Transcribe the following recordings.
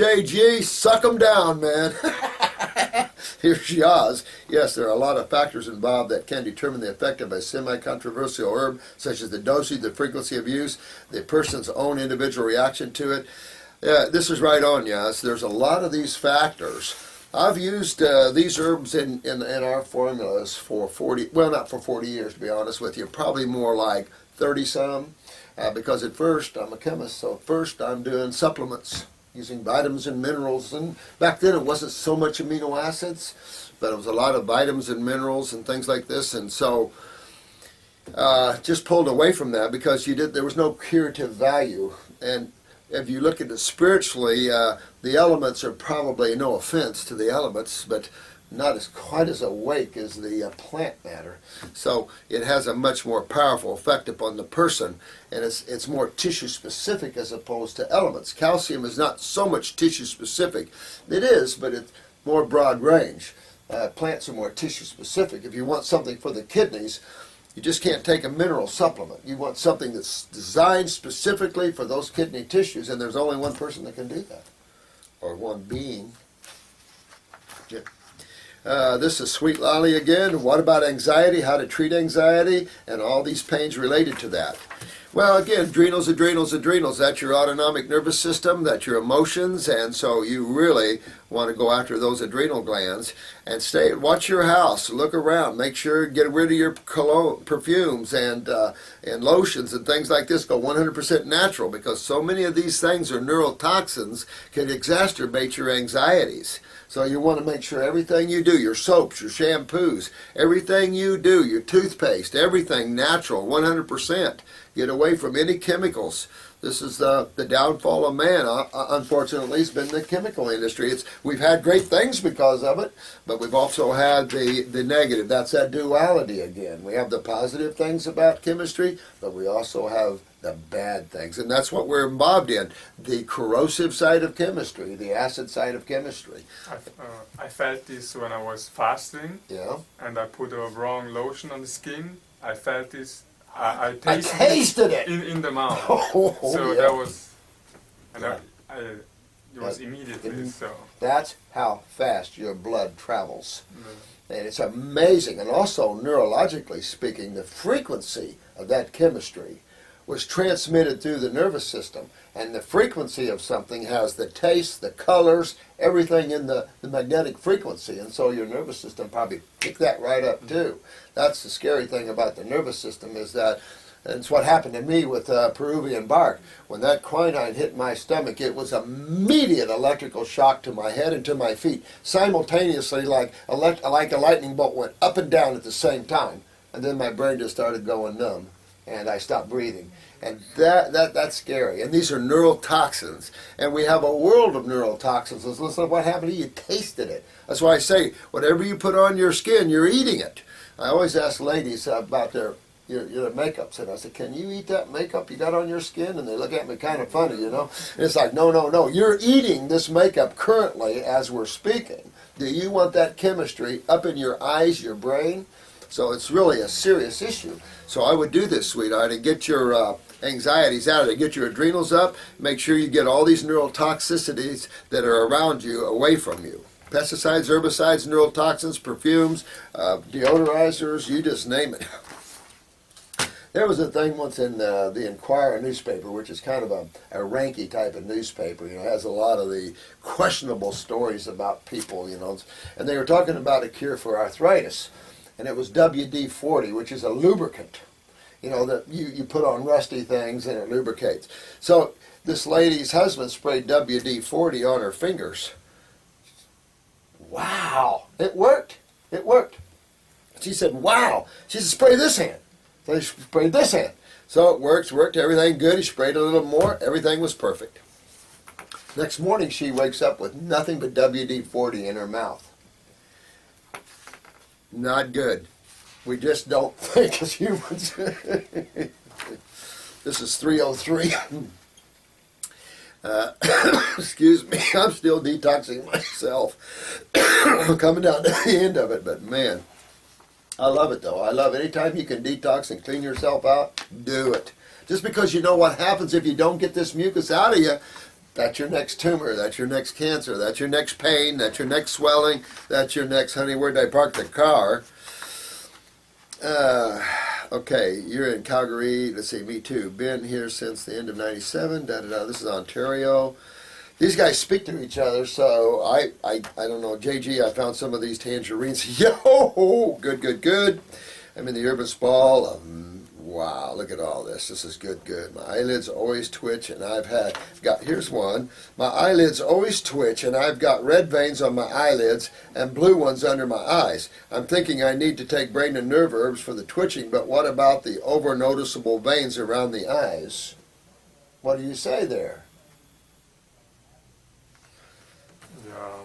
Okay, G, suck them down, man. Here's Yaz. Yes, there are a lot of factors involved that can determine the effect of a semi-controversial herb, such as the dosage, the frequency of use, the person's own individual reaction to it. Yeah, this is right on, Yaz. There's a lot of these factors. I've used these herbs in our formulas for 40, well, not for 40 years, to be honest with you, probably more like 30-some, because at first, I'm a chemist, so at first I'm doing supplements, using vitamins and minerals, and back then it wasn't so much amino acids, but it was a lot of vitamins and minerals and things like this, and so just pulled away from that because there was no curative value. And if you look at it spiritually, the elements are probably, no offense to the elements, but not quite as awake as the plant matter. So it has a much more powerful effect upon the person, and it's more tissue specific as opposed to elements. Calcium is not so much tissue specific. It is, but it's more broad range. Plants are more tissue specific. If you want something for the kidneys, you just can't take a mineral supplement. You want something that's designed specifically for those kidney tissues, and there's only one person that can do that, or one being. Yeah. This is Sweet Lolly again. What about anxiety? How to treat anxiety and all these pains related to that. Well, again, adrenals. That's your autonomic nervous system. That's your emotions. And so you really want to go after those adrenal glands and watch your house. Look around. Make sure get rid of your cologne, perfumes and lotions and things like this. Go 100% natural, because so many of these things are neurotoxins, can exacerbate your anxieties. So you want to make sure everything you do, your soaps, your shampoos, everything you do, your toothpaste, everything natural, 100%. Get away from any chemicals. This is the downfall of man. Unfortunately, it's been the chemical industry. We've had great things because of it, but we've also had the negative. That's that duality again. We have the positive things about chemistry, but we also have the bad things, and that's what we're involved in. The corrosive side of chemistry, the acid side of chemistry. I felt this when I was fasting. Yeah. And I put a wrong lotion on the skin. I felt this. I tasted it in the mouth. So yeah. that was, and it was immediately so. That's how fast your blood travels. And it's amazing. And also, neurologically speaking, the frequency of that chemistry was transmitted through the nervous system. And the frequency of something has the taste, the colors, everything in the magnetic frequency. And so your nervous system probably picked that right up too. That's the scary thing about the nervous system, is that, and it's what happened to me with Peruvian bark. When that quinine hit my stomach, it was immediate electrical shock to my head and to my feet. Simultaneously, like a lightning bolt went up and down at the same time. And then my brain just started going numb, and I stopped breathing. And that's scary. And these are neurotoxins. And we have a world of neurotoxins. Listen to what happened to you. You tasted it. That's why I say, whatever you put on your skin, you're eating it. I always ask ladies about their makeups, and I said, can you eat that makeup you got on your skin? And they look at me kind of funny, you know. And it's like, no. You're eating this makeup currently as we're speaking. Do you want that chemistry up in your eyes, your brain? So it's really a serious issue. So I would do this, sweetheart, and get your anxieties out of it. Get your adrenals up. Make sure you get all these neurotoxicities that are around you away from you. Pesticides, herbicides, neurotoxins, perfumes, deodorizers, you just name it. There was a thing once in the Inquirer newspaper, which is kind of a ranky type of newspaper. You know, it has a lot of the questionable stories about people, you know. And they were talking about a cure for arthritis. And it was WD-40, which is a lubricant, you know, that you put on rusty things and it lubricates. So this lady's husband sprayed WD-40 on her fingers. Wow, it worked. It worked. She said, wow. She said, spray this hand. So he sprayed this hand. So it worked, everything good. He sprayed a little more. Everything was perfect. Next morning, she wakes up with nothing but WD-40 in her mouth. Not good. We just don't think as humans. This is 303. Excuse me, I'm still detoxing myself. I'm coming down to the end of it, but man, I love it though. I love it. Anytime you can detox and clean yourself out, do it. Just because you know what happens if you don't get this mucus out of you, That's your next tumor. That's your next cancer. That's your next pain. That's your next swelling. That's your next, honey, where'd I park the car? Okay, you're in Calgary. Let's see, me too. Been here since the end of '97. This is Ontario. These guys speak to each other, so I don't know. JG, I found some of these tangerines. Yo, good. I'm in the urban sprawl. Wow, look at all this. This is good. My eyelids always twitch, and here's one. My eyelids always twitch, and I've got red veins on my eyelids and blue ones under my eyes. I'm thinking I need to take brain and nerve herbs for the twitching, but what about the over-noticeable veins around the eyes? What do you say there? Yeah.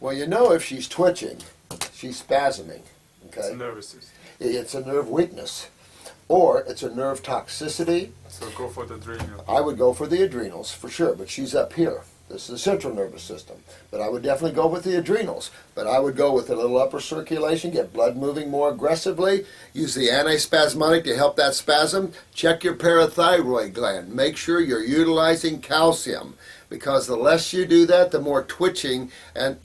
Well, you know if she's twitching, she's spasming. Okay? It's a nervous system. It's a nerve weakness. Or it's a nerve toxicity. So go for the adrenal. I would go for the adrenals for sure, but she's up here. This is the central nervous system. But I would definitely go with the adrenals. But I would go with a little upper circulation, get blood moving more aggressively, use the antispasmodic to help that spasm. Check your parathyroid gland. Make sure you're utilizing calcium, because the less you do that, the more twitching and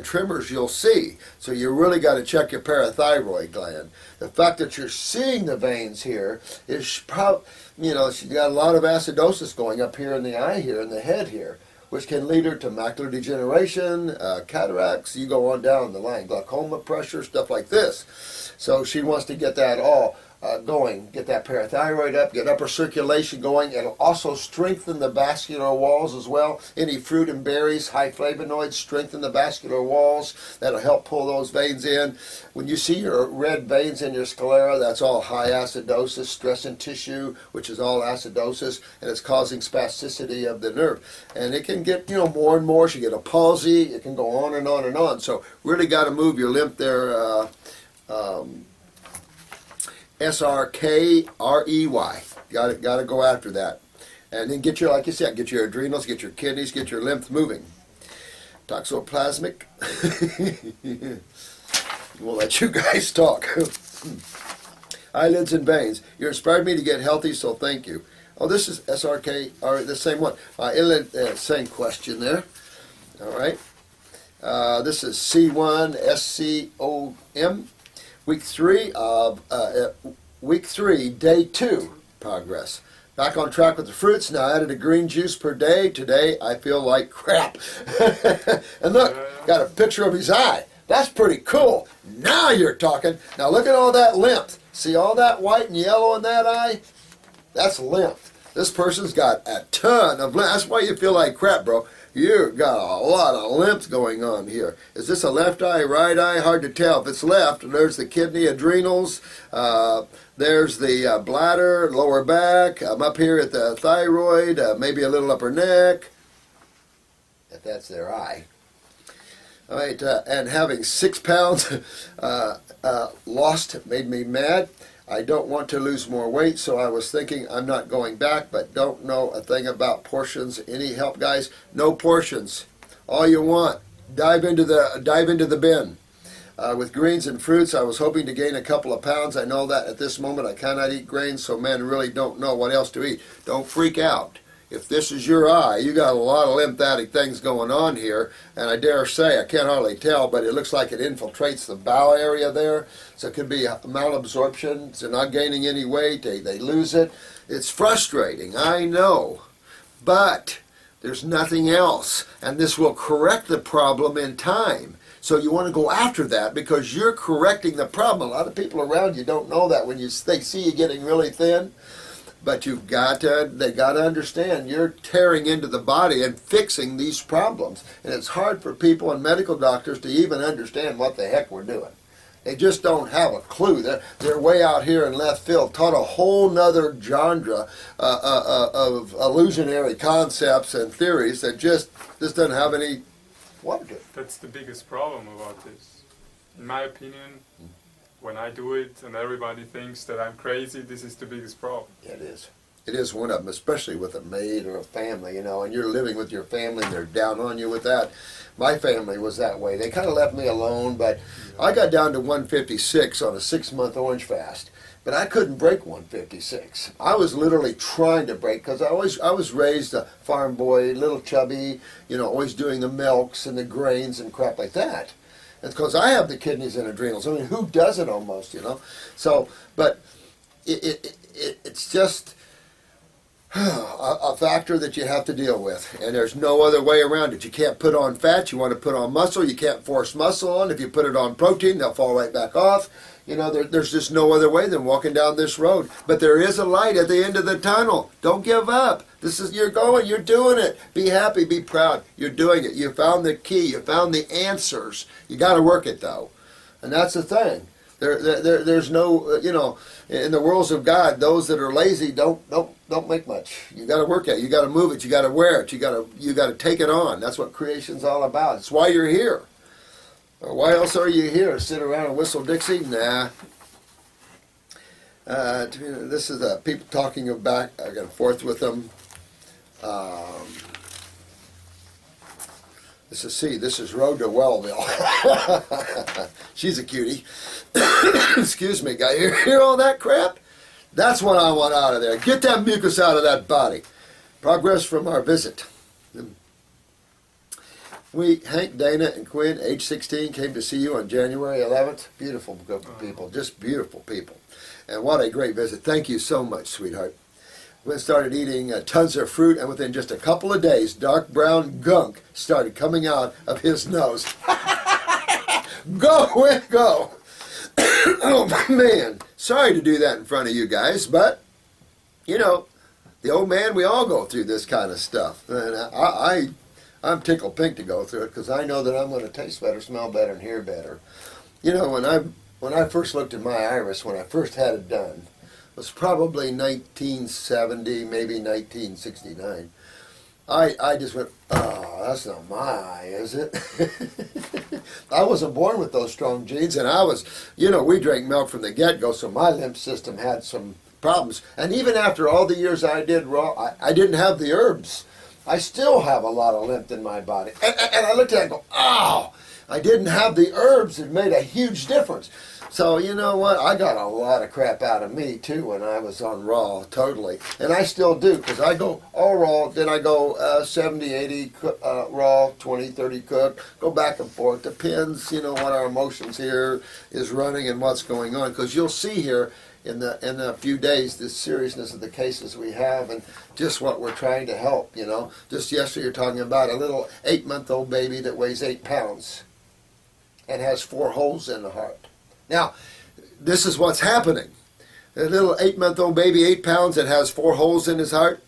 tremors you'll see. So you really got to check your parathyroid gland. The fact that you're seeing the veins here is probably, she's got a lot of acidosis going up here in the eye here, in the head here, which can lead her to macular degeneration, cataracts, you go on down the line, glaucoma, pressure, stuff like this. So she wants to get that all going, get that parathyroid up, get upper circulation going. It'll also strengthen the vascular walls as well. Any fruit and berries, high flavonoids, strengthen the vascular walls. That'll help pull those veins in. When you see your red veins in your sclera, that's all high acidosis, stress in tissue, which is all acidosis, and it's causing spasticity of the nerve. And it can get, more and more. She get a palsy. It can go on and on and on. So really got to move your lymph there. SRKREY. Got to go after that. And then get your, like you said, get your adrenals, get your kidneys, get your lymph moving. Toxoplasmic. We'll let you guys talk. Eyelids and veins. You inspired me to get healthy, so thank you. Oh, this is SRK, the same one. Same question there. All right. This is C1 SCOM. Week 3, day 2 progress. Back on track with the fruits. Now added a green juice per day. Today I feel like crap. And look, got a picture of his eye. That's pretty cool. Now you're talking. Now look at all that lymph. See all that white and yellow in that eye? That's lymph. This person's got a ton of lymph. That's why you feel like crap, bro. You've got a lot of lymph going on here. Is this a left eye, right eye? Hard to tell. If it's left, there's the kidney, adrenals, there's the bladder, lower back. I'm up here at the thyroid, maybe a little upper neck, if that's their eye. All right, and having 6 pounds lost made me mad. I don't want to lose more weight, so I was thinking I'm not going back, but don't know a thing about portions. Any help, guys? No portions. All you want. Dive into the bin. With greens and fruits, I was hoping to gain a couple of pounds. I know that at this moment I cannot eat grains, so men really don't know what else to eat. Don't freak out. If this is your eye, you got a lot of lymphatic things going on here, and I dare say, I can't hardly tell, but it looks like it infiltrates the bowel area there, so it could be malabsorption. So not gaining any weight, they lose it. It's frustrating, I know, but there's nothing else, and this will correct the problem in time. So you want to go after that because you're correcting the problem. A lot of people around you don't know that when they see you getting really thin. But they got to understand you're tearing into the body and fixing these problems. And it's hard for people and medical doctors to even understand what the heck we're doing. They just don't have a clue. They're way out here in left field, taught a whole nother genre of illusionary concepts and theories that just doesn't have any water to it. That's the biggest problem about this. In my opinion, when I do it and everybody thinks that I'm crazy, this is the biggest problem. Yeah, it is. It is one of them, especially with a maid or a family, and you're living with your family and they're down on you with that. My family was that way. They kind of left me alone, but I got down to 156 on a 6-month orange fast. but I couldn't break 156. I was literally trying to break because I was raised a farm boy, little chubby, always doing the milks and the grains and crap like that. And because I have the kidneys and adrenals. I mean, who doesn't almost, So, but it's just a factor that you have to deal with, and there's no other way around it. You can't put on fat. You want to put on muscle. You can't force muscle on. If you put it on protein, they'll fall right back off. There's just no other way than walking down this road. But there is a light at the end of the tunnel. Don't give up. You're going. You're doing it. Be happy. Be proud. You're doing it. You found the key. You found the answers. You got to work it though, and that's the thing. There's no, in the worlds of God, those that are lazy don't make much. You got to work at it. You got to move it. You got to wear it. You got to take it on. That's what creation's all about. It's why you're here. Why else are you here? Sit around and whistle Dixie? Nah. This is people talking about. I got forth with them. This is Road to Wellville. She's a cutie. Excuse me, guy. You hear all that crap? That's what I want out of there. Get that mucus out of that body. Progress from our visit. Hank, Dana, and Quinn, age 16, came to see you on January 11th. Beautiful group of people. Just beautiful people. And what a great visit. Thank you so much, sweetheart. We started eating tons of fruit, and within just a couple of days, dark brown gunk started coming out of his nose. Go, Quinn, go. Oh, man. Sorry to do that in front of you guys, but, the old man, we all go through this kind of stuff. And I'm tickled pink to go through it because I know that I'm going to taste better, smell better, and hear better. When I first looked at my iris, when I first had it done, it was probably 1970, maybe 1969. I just went, oh, that's not my eye, is it? I wasn't born with those strong genes, and I was, we drank milk from the get-go, so my lymph system had some problems. And even after all the years I did raw, I didn't have the herbs. I still have a lot of lymph in my body. And I looked at it and go, oh, I didn't have the herbs. It made a huge difference. So you know what? I got a lot of crap out of me too when I was on raw, totally. And I still do because I go all raw, then I go 70, 80 raw, 20, 30 cooked, go back and forth. Depends, what our emotions here is running and what's going on. Because you'll see here in a few days the seriousness of the cases we have and just what we're trying to help, Just yesterday you're talking about a little 8-month-old baby that weighs 8 pounds and has 4 holes in the heart. Now, this is what's happening. A little 8-month-old baby, 8 pounds, that has 4 holes in his heart,